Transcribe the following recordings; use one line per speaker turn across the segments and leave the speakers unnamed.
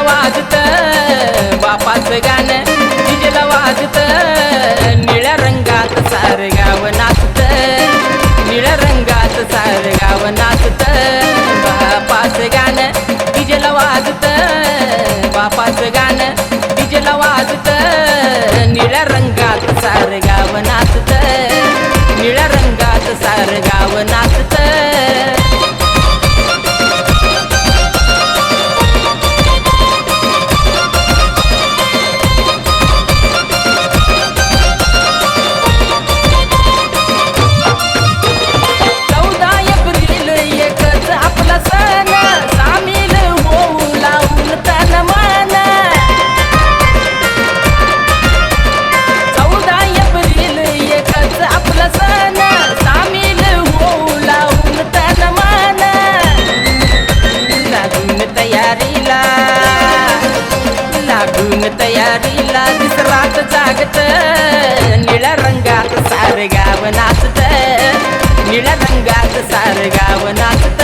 वाजत बापाचं गाणं डीजेला वाजत निळ्या रंगात सारं गाव नाचत निळ्या रंगात सारं गाव नाचत बापाचं गाणं डीजेला वाजत बापाचं गाणं डीजेला वाजत निळ्या रंगात सारं गाव नाचत निळ्या रंगात सारं गाव नाचत तयारीला दिसरात जागत निळ्या रंगात सारं गाव नाचत निळ्या रंगात सारं गाव नाचत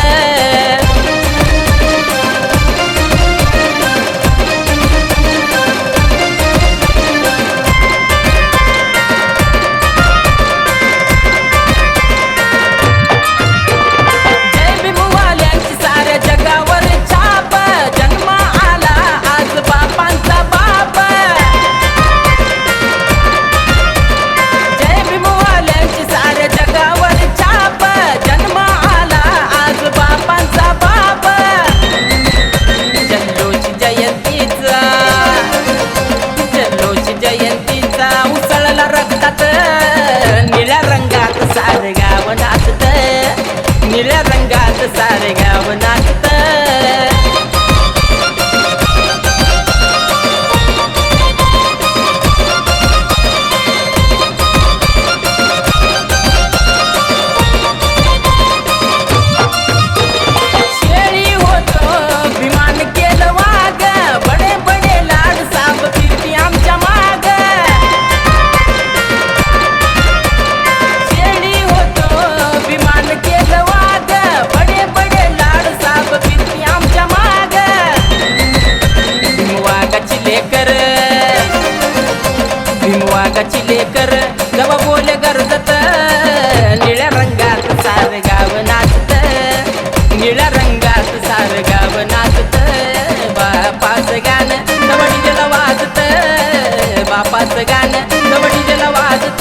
निळ्या रंगात सारं गाव नाचत निळ्या रंगात सारं गाव नाचत शेळी होतो विमान केलं वाग बडे बडे लाड साप फिरती आमच्या माग वाघाची लेकर जवा बोले गरजत निळ्या रंगात सारं गाव नाचत निळ्या रंगात सारं गाव नाचत बापाचं गाणं जवा डीजेला वाजत बापाचं गाणं जवा डीजेला वाजत